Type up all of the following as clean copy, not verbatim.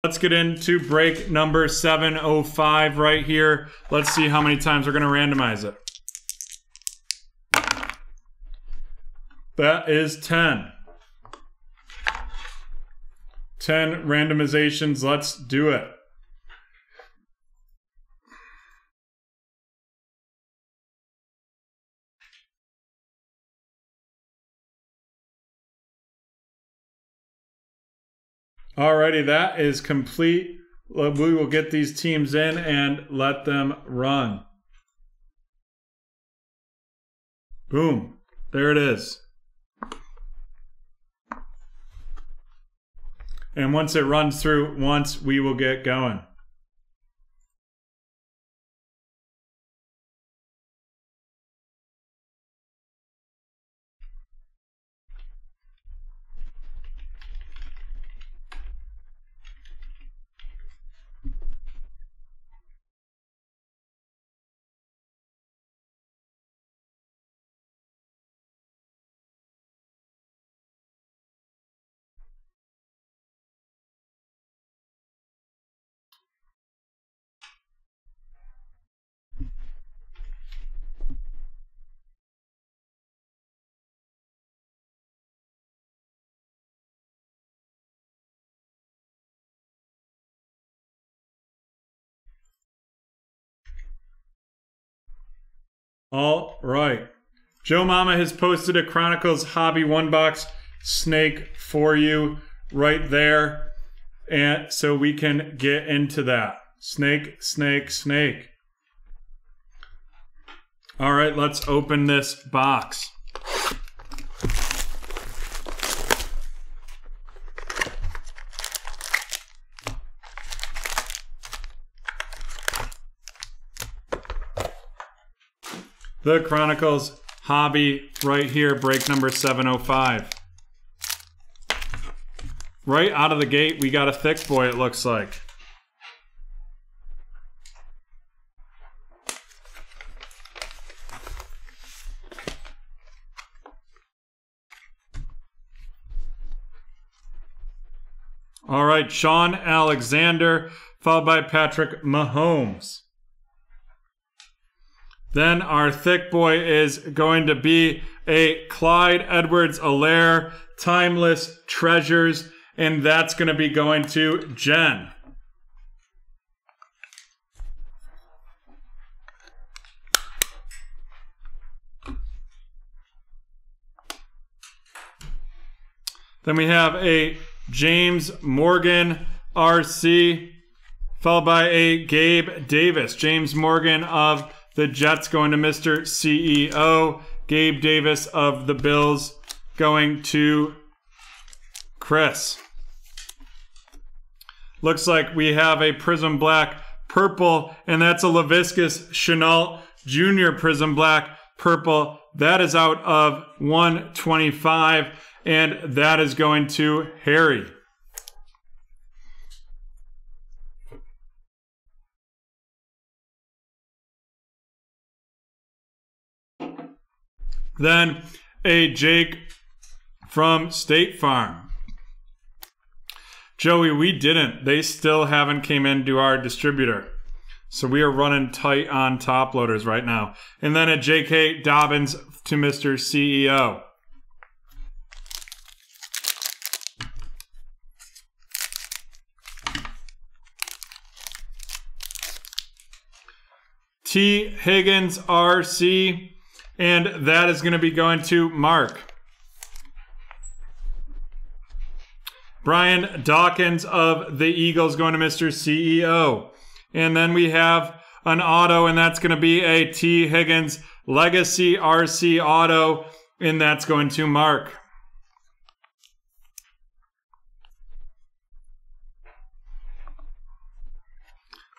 Let's get into break number 705 right here. Let's see how many times we're going to randomize it. That is 10. 10 randomizations. Let's do it. Alrighty, that is complete. We will get these teams in and let them run. Boom. There it is. And once it runs through once, we will get going. All right. Joe Mama has posted a Chronicles Hobby 1-box snake for you right there. And so we can get into that. Snake, snake, snake. All right, let's open this box. The Chronicles Hobby right here, break number 705. Right out of the gate, we got a thick boy, it looks like. All right, Sean Alexander, followed by Patrick Mahomes. Then our thick boy is going to be a Clyde Edwards-Helaire Timeless Treasures, and that's going to be going to Jen. Then we have a James Morgan RC, followed by a Gabe Davis. James Morgan of the Jets going to Mr. CEO. Gabe Davis of the Bills going to Chris. Looks like we have a Prism Black Purple, and that's a Laviscus Chenault Jr. Prism Black Purple. That is out of 125, and that is going to Harry. Then a Jake from State Farm. Joey, we didn't. They still haven't came into our distributor. So we are running tight on top loaders right now. And then a J.K. Dobbins to Mr. CEO. T. Higgins RC. And that is going to be going to Mark. Brian Dawkins of the Eagles going to Mr. CEO. And then we have an auto, and that's going to be a T. Higgins Legacy RC auto, and that's going to Mark.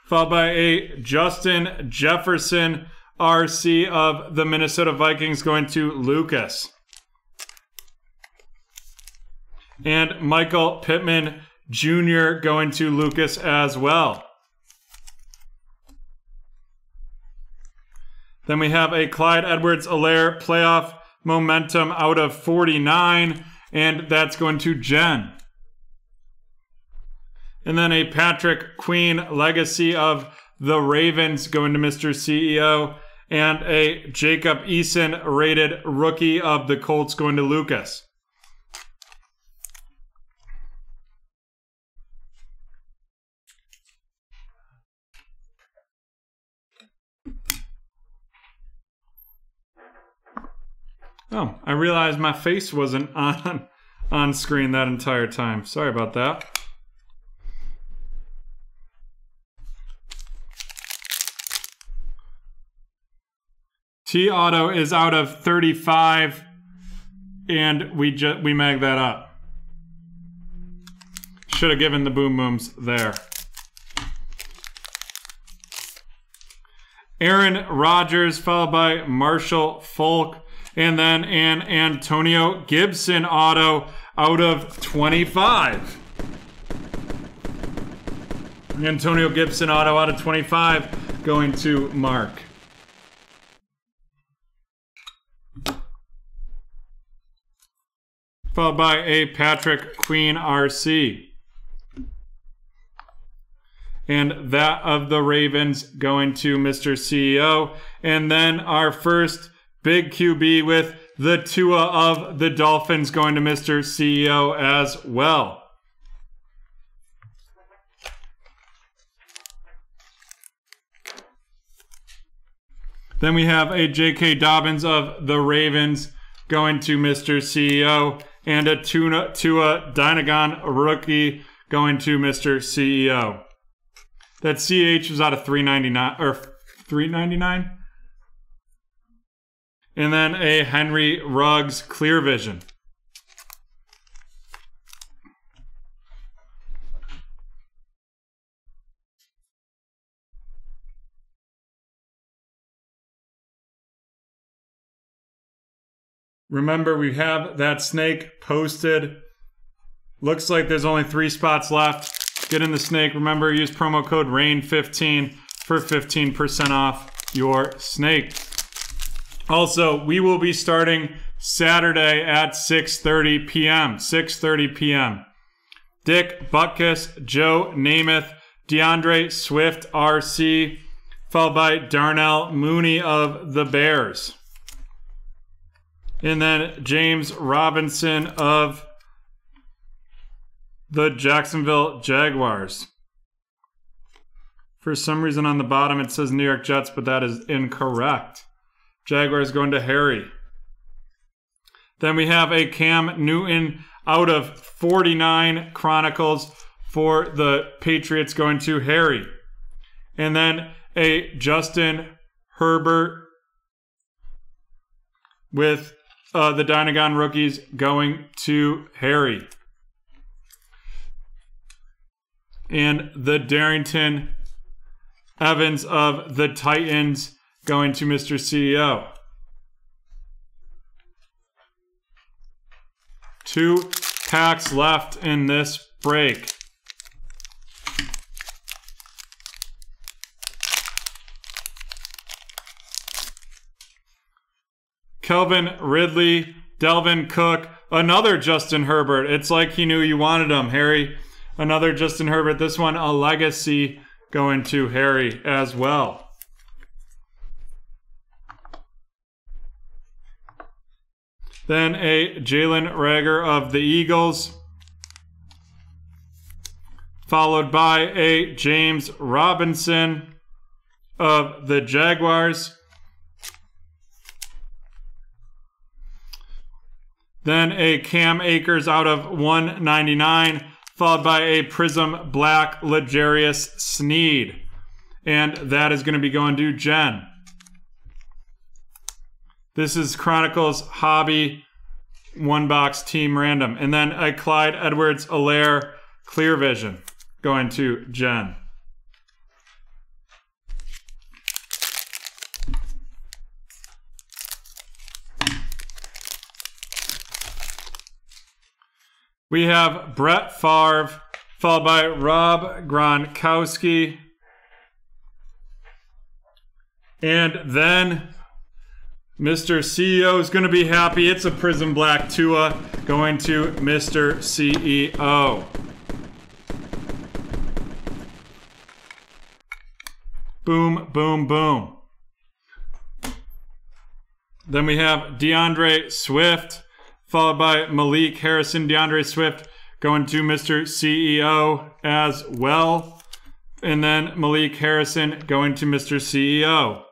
Followed by a Justin Jefferson RC of the Minnesota Vikings going to Lucas. And Michael Pittman Jr. going to Lucas as well. Then we have a Clyde Edwards-Helaire playoff momentum out of 49, and that's going to Jen. And then a Patrick Queen legacy of the Ravens going to Mr. CEO. And a Jacob Eason rated rookie of the Colts going to Lucas. Oh, I realized my face wasn't on screen that entire time. Sorry about that. T-Auto is out of 35, and we mag that up. Should have given the boom booms there. Aaron Rodgers, followed by Marshall Falk, and then an Antonio Gibson auto out of 25. Antonio Gibson auto out of 25 going to Mark. Followed by a Patrick Queen RC. And that of the Ravens going to Mr. CEO. And then our first big QB with the Tua of the Dolphins going to Mr. CEO as well. Then we have a J.K. Dobbins of the Ravens going to Mr. CEO. And a Tua Dynagon rookie going to Mr. CEO. That CH was out of 399 or 399. And then a Henry Ruggs Clear Vision. Remember, we have that snake posted. Looks like there's only 3 spots left. Get in the snake. Remember, use promo code RAIN15 for 15% off your snake. Also, we will be starting Saturday at 6:30 p.m. 6:30 p.m. Dick Butkus, Joe Namath, DeAndre Swift, RC, followed by Darnell Mooney of the Bears. And then James Robinson of the Jacksonville Jaguars. For some reason on the bottom it says New York Jets, but that is incorrect. Jaguars going to Harry. Then we have a Cam Newton out of 49 Chronicles for the Patriots going to Harry. And then a Justin Herbert with the Dynagon rookies going to Harry. And the Darrington Evans of the Titans going to Mr. CEO. 2 packs left in this break. Kelvin Ridley, Delvin Cook, another Justin Herbert. It's like he knew you wanted him, Harry. Another Justin Herbert. This one, a legacy going to Harry as well. Then a Jalen Reagor of the Eagles. Followed by a James Robinson of the Jaguars. Then a Cam Akers out of 199, followed by a Prism Black L'Jarius Sneed. And that is going to be going to Jen. This is Chronicles Hobby 1-box team random. And then a Clyde Edwards-Helaire Clear Vision going to Jen. We have Brett Favre, followed by Rob Gronkowski. And then Mr. CEO is going to be happy. It's a Prism Black Tua going to Mr. CEO. Boom, boom, boom. Then we have DeAndre Swift, followed by Malik Harrison. DeAndre Swift going to Mr. CEO as well. And then Malik Harrison going to Mr. CEO.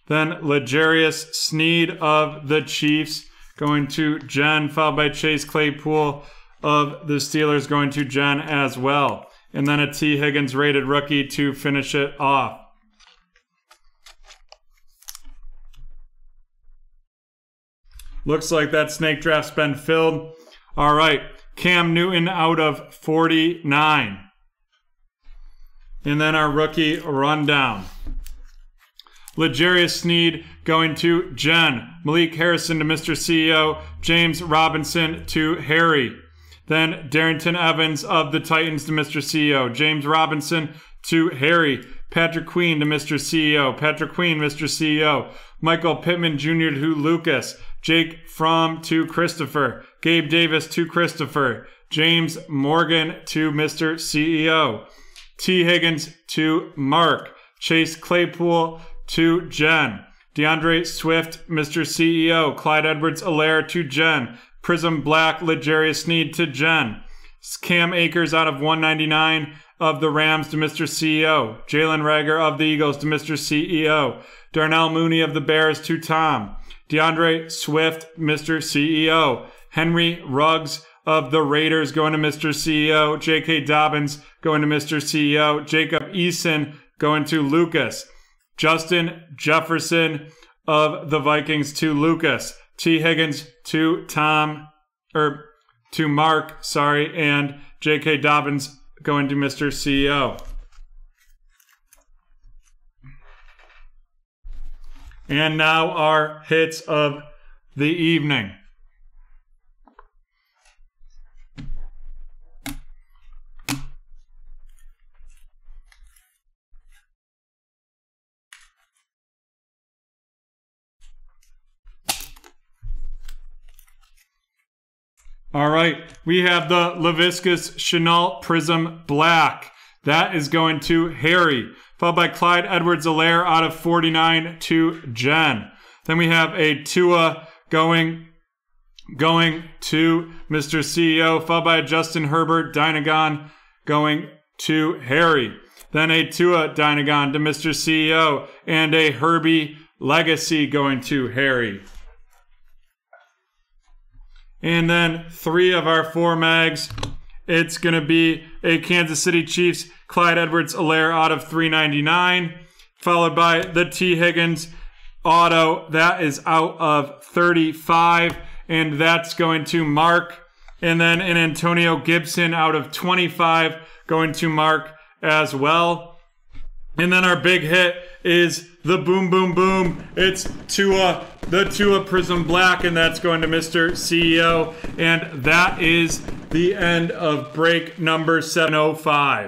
Then L'Jarius Sneed of the Chiefs going to Jen, followed by Chase Claypool of the Steelers going to Jen as well. And then a T. Higgins rated rookie to finish it off. Looks like that snake draft's been filled. All right, Cam Newton out of 49. And then our rookie rundown. L'Jarius Sneed going to Jen. Malik Harrison to Mr. CEO. James Robinson to Harry. Then Darrington Evans of the Titans to Mr. CEO. James Robinson to Harry. Patrick Queen to Mr. CEO. Patrick Queen, Mr. CEO. Michael Pittman Jr. to Lucas. Jake Fromm to Christopher. Gabe Davis to Christopher. James Morgan to Mr. CEO. T. Higgins to Mark. Chase Claypool to Jen. DeAndre Swift, Mr. CEO. Clyde Edwards-Helaire to Jen. Prism Black, L'Jarius Sneed to Jen. Cam Akers out of 199 of the Rams to Mr. CEO. Jalen Reagor of the Eagles to Mr. CEO. Darnell Mooney of the Bears to Tom. DeAndre Swift, Mr. CEO. Henry Ruggs of the Raiders going to Mr. CEO. J.K. Dobbins going to Mr. CEO. Jacob Eason going to Lucas. Justin Jefferson of the Vikings to Lucas. T. Higgins to Mark, and J.K. Dobbins going to Mr. CEO. And now our hits of the evening. All right, we have the LaViscus Chenault Prism Black. That is going to Harry, followed by Clyde Edwards-Helaire out of 49 to Jen. Then we have a Tua going to Mr. CEO, followed by a Justin Herbert Dynagon going to Harry. Then a Tua Dynagon to Mr. CEO, and a Herbie Legacy going to Harry. And then 3 of our 4 mags, it's going to be a Kansas City Chiefs Clyde Edwards-Helaire out of 399, followed by the T. Higgins auto. That is out of 35, and that's going to Mark. And then an Antonio Gibson out of 25 going to Mark as well. And then our big hit is the Boom Boom Boom. It's Tua, the Tua Prism Black, and that's going to Mr. CEO. And that is the end of break number 705.